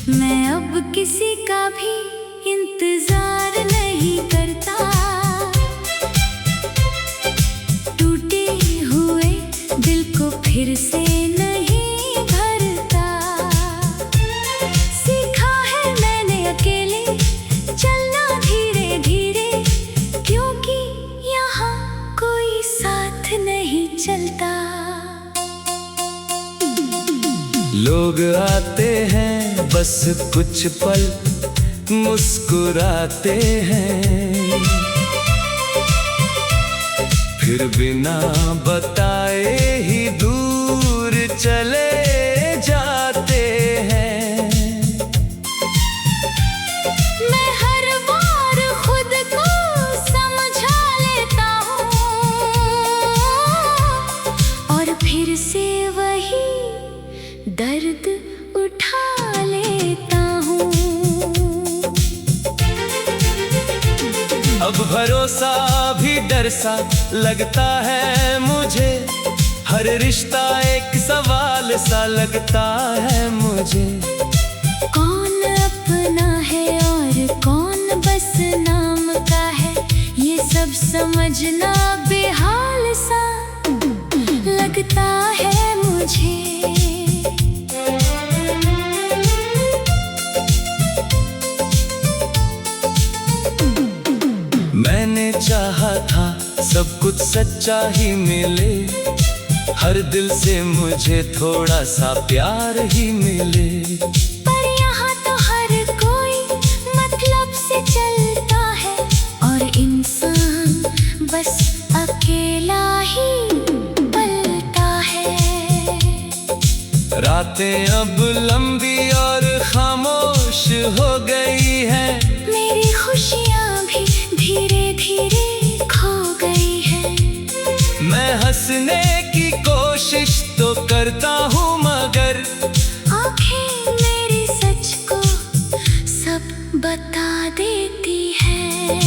मैं अब किसी का भी इंतजार नहीं करता। टूटे हुए दिल को फिर से नहीं भरता। सीखा है मैंने अकेले चलना धीरे धीरे, क्योंकि यहाँ कोई साथ नहीं चलता। लोग आते हैं बस कुछ पल मुस्कुराते हैं, फिर बिना बताए ही दूर चले जाते हैं। मैं हर बार खुद को समझा लेता हूँ और फिर से वही दर्द उठा लेता हूँ। अब भरोसा भी डर सा लगता है मुझे, हर रिश्ता एक सवाल सा लगता है मुझे। कौन अपना है और कौन बस नाम का है, ये सब समझना बेहाल सा लगता है मुझे। मैंने चाहा था सब कुछ सच्चा ही मिले, हर दिल से मुझे थोड़ा सा प्यार ही मिले। पर यहाँ तो हर कोई मतलब से चलता है और इंसान बस अकेला ही पलता है। रातें अब लंबी और खामोश हो गई हैं, मेरी खुशियाँ भी धीरे धीरे खो गई है। मैं हंसने की कोशिश तो करता हूँ मगर आँखें मेरी सच को सब बता देती है।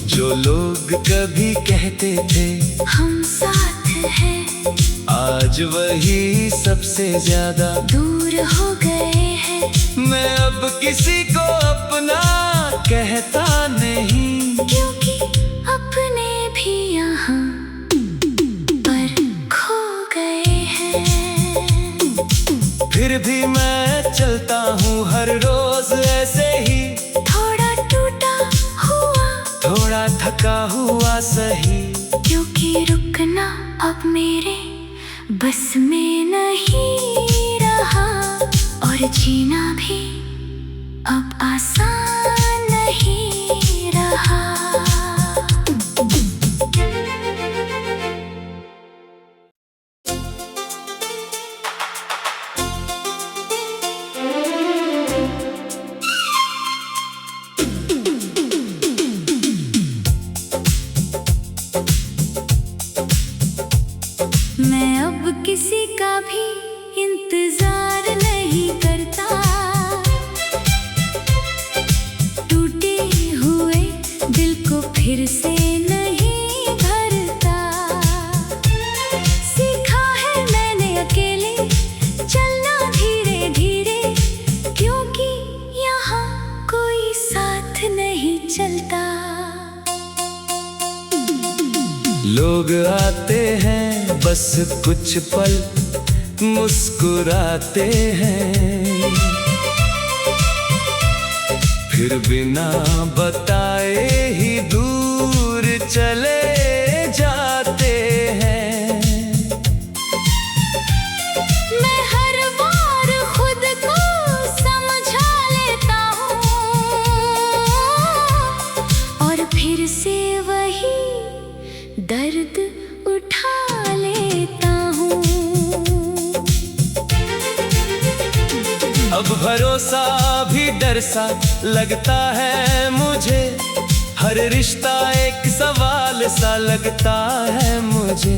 जो लोग कभी कहते थे हम साथ हैं, आज वही सबसे ज्यादा दूर हो गए हैं। मैं अब किसी को अपना कहता नहीं, क्योंकि अपने भी यहाँ पर खो गए हैं। फिर भी मैं चलता हूँ हर रोज ऐसे ही, थोड़ा टूटा हुआ, थोड़ा थका हुआ सही। क्योंकि रुकना अब मेरे बस में नहीं रहा और जीना भी अब आसान नहीं रहा। मैं अब किसी का भी इंतजार नहीं करता। टूटे हुए दिल को फिर से नहीं भरता। सीखा है मैंने अकेले चलना धीरे धीरे, क्योंकि यहाँ कोई साथ नहीं चलता। लोग आते हैं बस कुछ पल मुस्कुराते हैं, फिर बिना बताए ही दूर चले जाते हैं। मैं हर बार खुद को समझा लेता हूँ और फिर से वही दर्द उठा लेता हूँ। अब भरोसा भी डर सा लगता है मुझे, हर रिश्ता एक सवाल सा लगता है मुझे।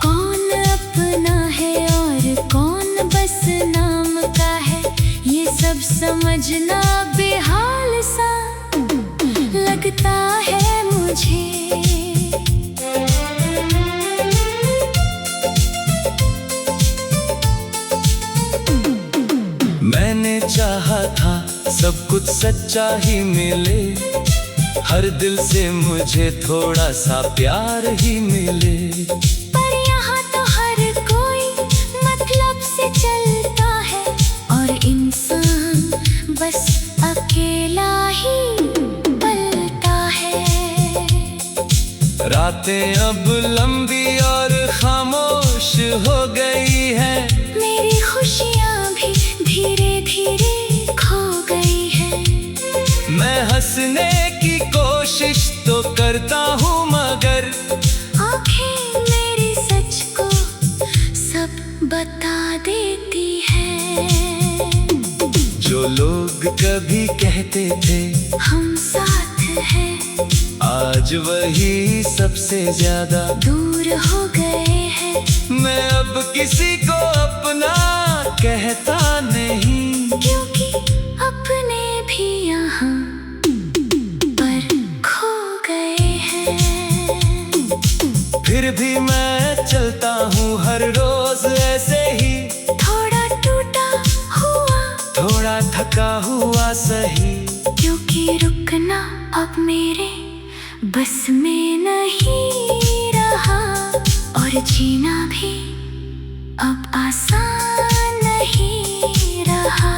कौन अपना है और कौन बस नाम का है, ये सब समझना बेहाल सा लगता है मुझे। मैंने चाहा था सब कुछ सच्चा ही मिले, हर दिल से मुझे थोड़ा सा प्यार ही मिले। पर यहाँ तो हर कोई मतलब से चलता है, और इंसान बस अकेला ही पलता है। रातें अब लंबी और खामोश हो गई हैं, मेरी खुशियाँ भी धीरे धीरे खो गई है। मैं हंसने की कोशिश तो करता हूँ, मगर आँखें मेरी सच को सब बता देती है। जो लोग कभी कहते थे हम साथ हैं, आज वही सबसे ज्यादा दूर हो गए हैं। मैं अब किसी को अपना कहता नहीं, क्योंकि अपने भी यहाँ पर खो गए हैं। फिर भी मैं चलता हूँ हर रोज ऐसे ही, थोड़ा टूटा हुआ, थोड़ा थका हुआ सही। क्योंकि रुकना अब मेरे बस में नहीं रहा, और जीना भी अब आसान नहीं रहा।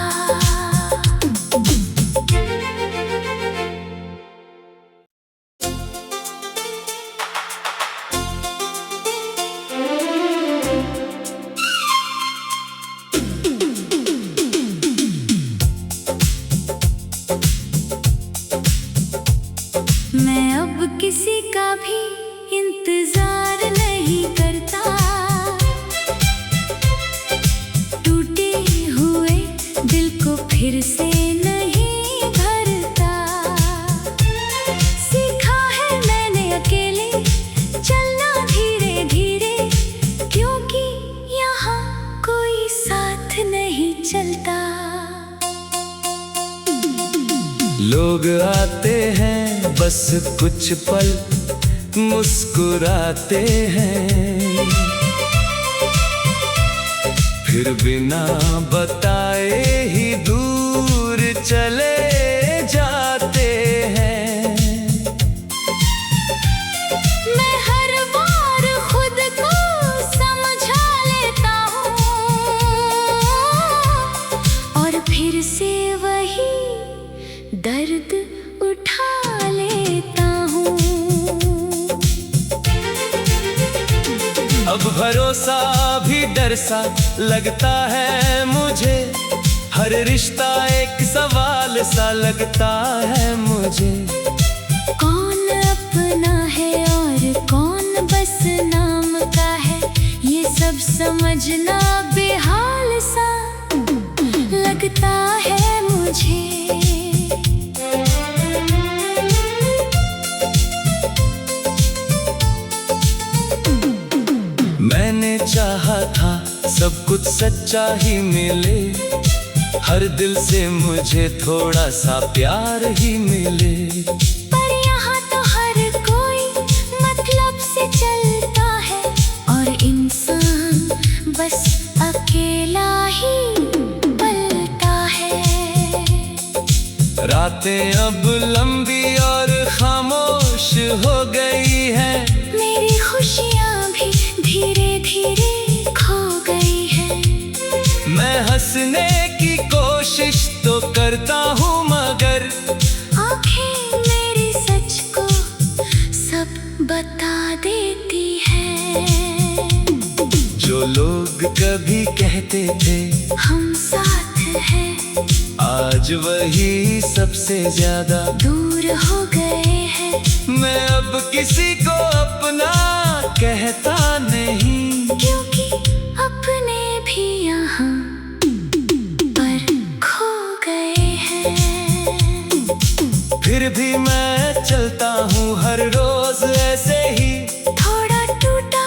मैं अब किसी का भी इंतजार नहीं करता, टूटे हुए दिल को फिर से नहीं भरता। सीखा है मैंने अकेले चलना धीरे धीरे, क्योंकि यहाँ कोई साथ नहीं चलता। लोग आते हैं बस कुछ पल मुस्कुराते हैं, फिर बिना बताए ही दूर चले जाते हैं। मैं हर बार खुद को समझा लेता हूँ, और फिर से वही दर्द उठा लेता हूँ। अब भरोसा भी डर सा लगता है मुझे, हर रिश्ता एक सवाल सा लगता है मुझे। कौन अपना है और कौन बस नाम का है, ये सब समझना बेहाल सा लगता है मुझे। मैंने चाहा था सब कुछ सच्चा ही मिले, हर दिल से मुझे थोड़ा सा प्यार ही मिले। पर यहाँ तो हर कोई मतलब से चलता है, और इंसान बस अकेला ही पलता है। रातें अब लंबी और खामोश हो गई हैं, मेरी खुशियाँ भी धीरे धीरे खो गई है। मैं हंसने की कोशिश तो करता हूँ, मगर आँखें मेरी सच को सब बता देती है। जो लोग कभी कहते थे हम साथ हैं, आज वही सबसे ज्यादा दूर हो गए हैं। मैं अब किसी को अपना कहता नहीं, क्योंकि अपने भी यहाँ पर खो गए हैं। फिर भी मैं चलता हूँ हर रोज ऐसे ही, थोड़ा टूटा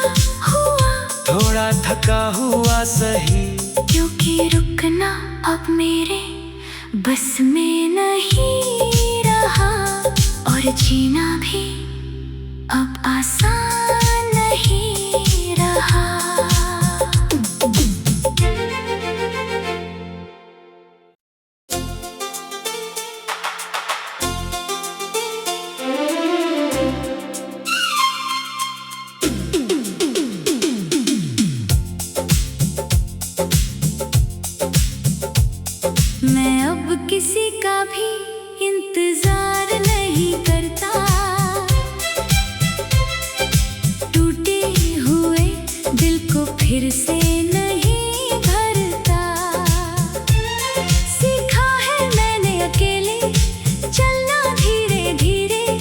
हुआ, थोड़ा थका हुआ सही। क्योंकि रुकना अब मेरे बस में नहीं रहा, और जीना भी अब आसान नहीं रहा। मैं अब किसी का भी इंतजार नहीं करता, टूटे हुए दिल को फिर से नहीं भरता। सीखा है मैंने अकेले चलना धीरे धीरे,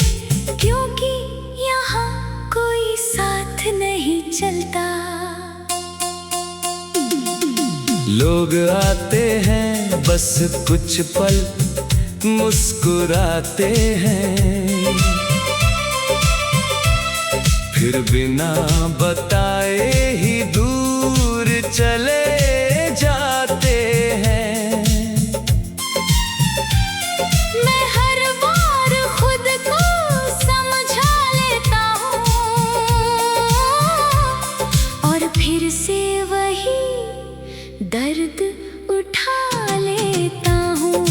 क्योंकि यहाँ कोई साथ नहीं चलता। लोग आते हैं बस कुछ पल मुस्कुराते हैं, फिर बिना बताए ही दूर चले जाते हैं। मैं हर बार खुद को समझा लेता हूँ और फिर से वही दर्द उठा लेता हूँ।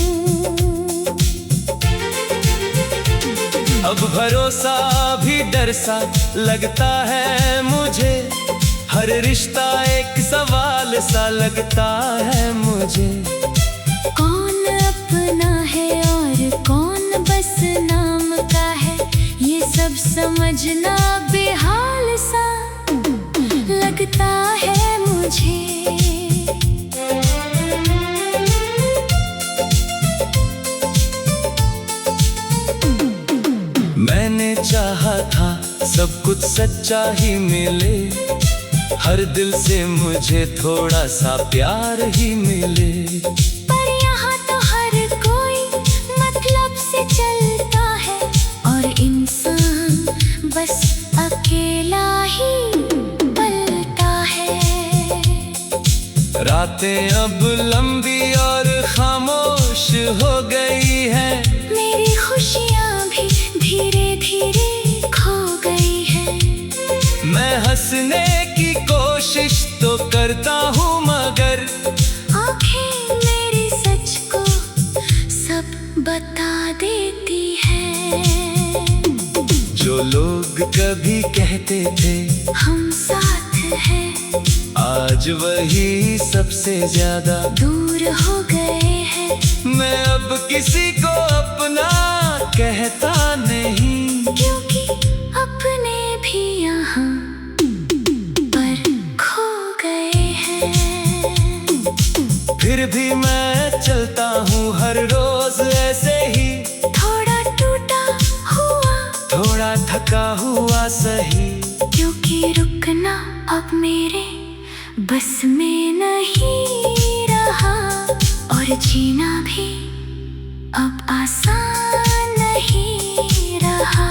अब भरोसा भी डर सा लगता है मुझे, हर रिश्ता एक सवाल सा लगता है मुझे। कौन अपना है और कौन बस नाम का है, ये सब समझना बेहाल सा लगता है मुझे। मैंने चाहा था सब कुछ सच्चा ही मिले, हर दिल से मुझे थोड़ा सा प्यार ही मिले। पर यहाँ तो हर कोई मतलब से चलता है और इंसान बस अकेला ही पलता है। रातें अब लंबी और खामोश हो गई हैं, मेरी खुशियाँ भी धीरे धीरे खो गई है। मैं हंसने की कोशिश तो करता हूँ मगर आँखें मेरी सच को सब बता देती है। जो लोग कभी कहते थे हम साथ हैं, आज वही सबसे ज्यादा दूर हो गए हैं। मैं अब किसी को अपना कहता नहीं, क्योंकि अपने भी यहाँ पर खो गए हैं। फिर भी मैं चलता हूँ हर रोज ऐसे ही, थोड़ा टूटा हुआ, थोड़ा थका हुआ सही। क्योंकि रुकना अब मेरे बस में नहीं रहा और जीना भी अब आसान नहीं रहा।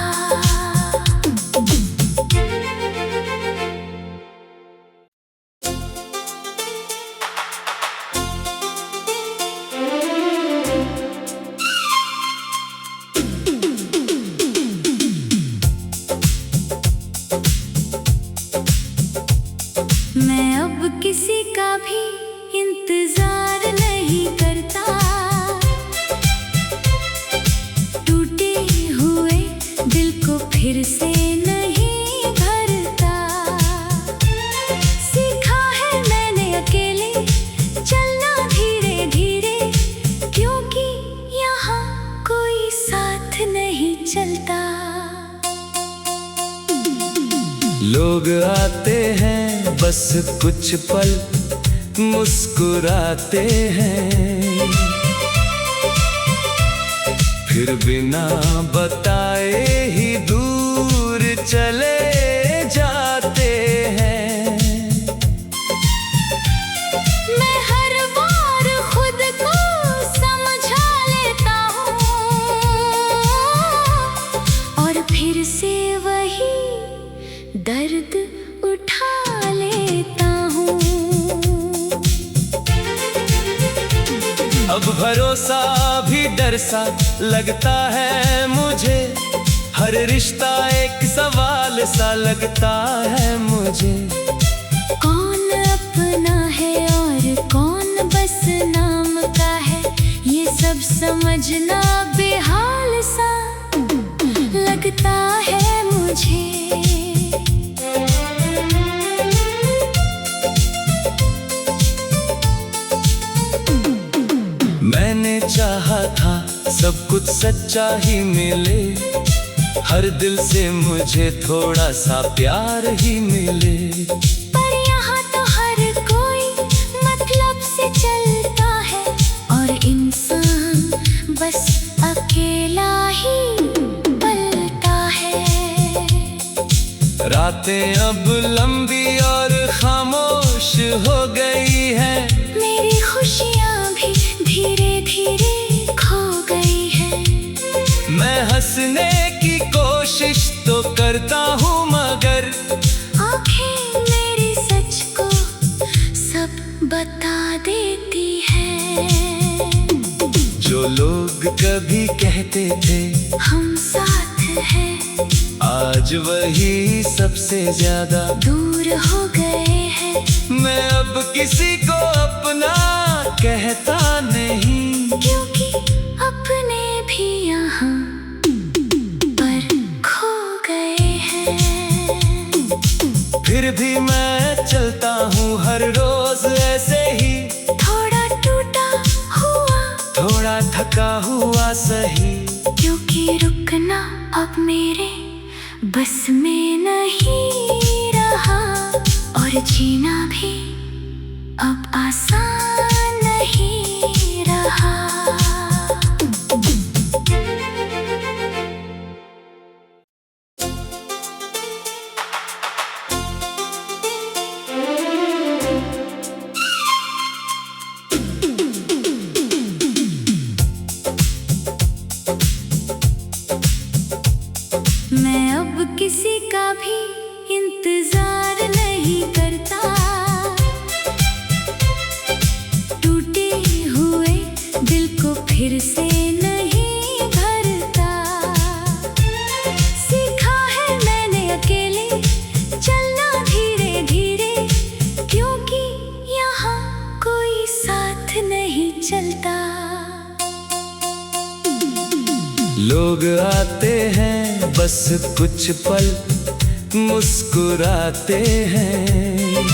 मैं अब किसी का भी इंतजार नहीं करता, टूटे हुए दिल को फिर से नहीं भरता। सीखा है मैंने अकेले चलना धीरे धीरे, क्योंकि यहाँ कोई साथ नहीं चलता। लोग आते हैं बस कुछ पल मुस्कुराते हैं, फिर बिना बताए ही दूर चले जाते हैं। मैं हर बार खुद को समझा लेता हूँ और फिर से वही दर्द उठा लेता हूँ। अब भरोसा भी डर सा लगता है मुझे, हर रिश्ता एक सवाल सा लगता है मुझे। कौन अपना है और कौन बस नाम का है, ये सब समझना बेहाल सा लगता है मुझे। मैंने चाहा था सब कुछ सच्चा ही मिले, हर दिल से मुझे थोड़ा सा प्यार ही मिले। पर यहाँ तो हर कोई मतलब से चलता है, और इंसान बस अकेला ही पलता है। रातें अब लंबी और खामोश हो गई हैं, मेरी खुशियाँ भी धीरे धीरे खो गई हैं। मैं हंसने की कोशिश तो करता हूँ मगर आँखें मेरी सच को सब बता देती है। जो लोग कभी कहते थे हम साथ हैं, आज वही सबसे ज्यादा दूर हो गए हैं। मैं अब किसी को अपना कहता नहीं, क्योंकि अपने भी यहाँ पर खो गए हैं। फिर भी मैं चलता हूँ हर रोज ऐसे ही, थोड़ा टूटा हुआ, थोड़ा थका हुआ सही। क्योंकि रुकना अब मेरे बस में नहीं रहा, और जीना भी अब आसान नहीं रहा। मैं अब किसी का भी इंतजार नहीं करता, टूटे हुए दिल को फिर से नहीं भरता। सीखा है मैंने अकेले चलना धीरे धीरे, क्योंकि यहाँ कोई साथ नहीं चलता। लोग आते हैं बस कुछ पल मुस्कुराते हैं,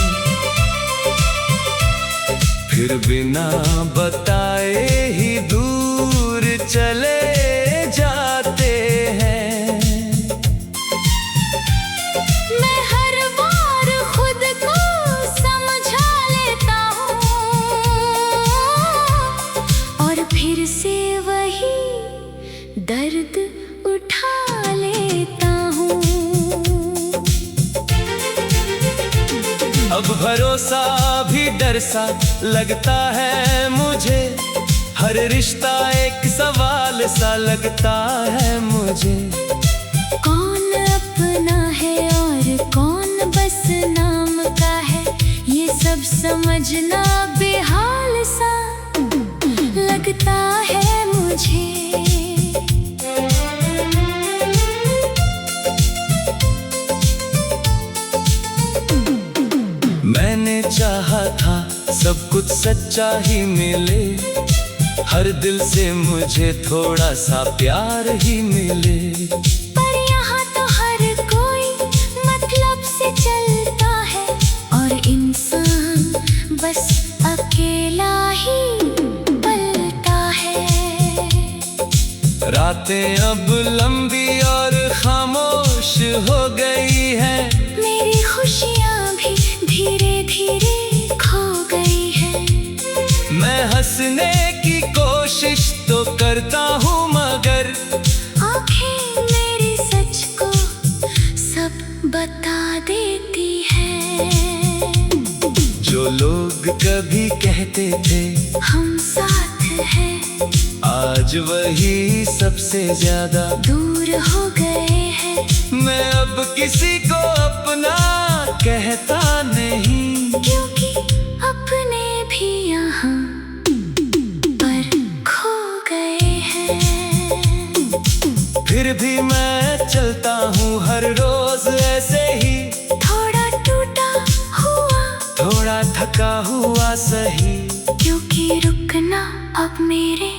फिर बिना बताए ही दूर चले जाते हैं। मैं हर बार खुद को समझा लेता हूँ, और फिर से वही दर्द उठा लेता हूँ। अब भरोसा भी डर सा लगता है मुझे, हर रिश्ता एक सवाल सा लगता है मुझे। कौन अपना है और कौन बस नाम का है, ये सब समझना बेहाल सा लगता है मुझे। मैंने चाहा था सब कुछ सच्चा ही मिले, हर दिल से मुझे थोड़ा सा प्यार ही मिले। पर यहाँ तो हर कोई मतलब से चलता है, और इंसान बस अकेला ही पलता है। रातें अब लंबी और खामोश हो गई हैं, मेरी खुशियाँ भी धीरे धीरे खो गई हैं। मैं हंसने की कोशिश तो करता हूँ मगर आँखें मेरी सच को सब बता देती है। जो लोग कभी कहते थे हम साथ हैं, आज वही सबसे ज्यादा दूर हो गए हैं। मैं अब किसी को अपना कहता नहीं, क्योंकि अपने भी यहाँ पर खो गए हैं। फिर भी मैं चलता हूँ हर रोज ऐसे ही, थोड़ा टूटा हुआ, थोड़ा थका हुआ सही। क्योंकि रुकना अब मेरे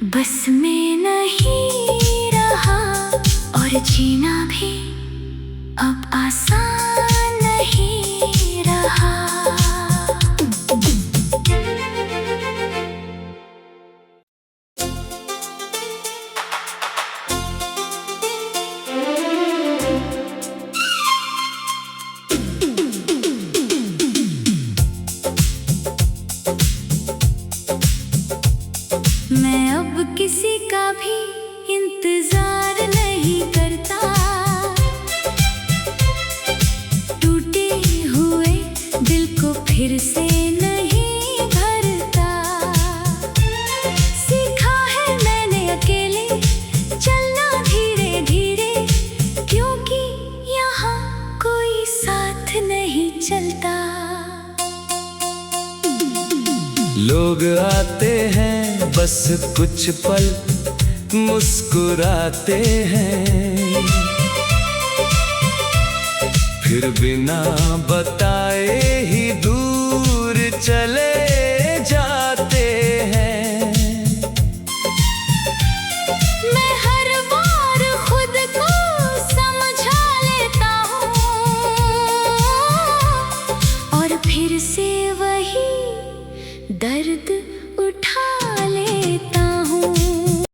बस में नहीं रहा, और जीना भी अब आसान नहीं रहा। मैं अब किसी का भी इंतजार नहीं करता, टूटे हुए दिल को फिर से नहीं भरता। सीखा है मैंने अकेले चलना धीरे धीरे, क्योंकि यहाँ कोई साथ नहीं चलता। लोग आते हैं बस कुछ पल मुस्कुराते हैं, फिर बिना बताए ही दूर चले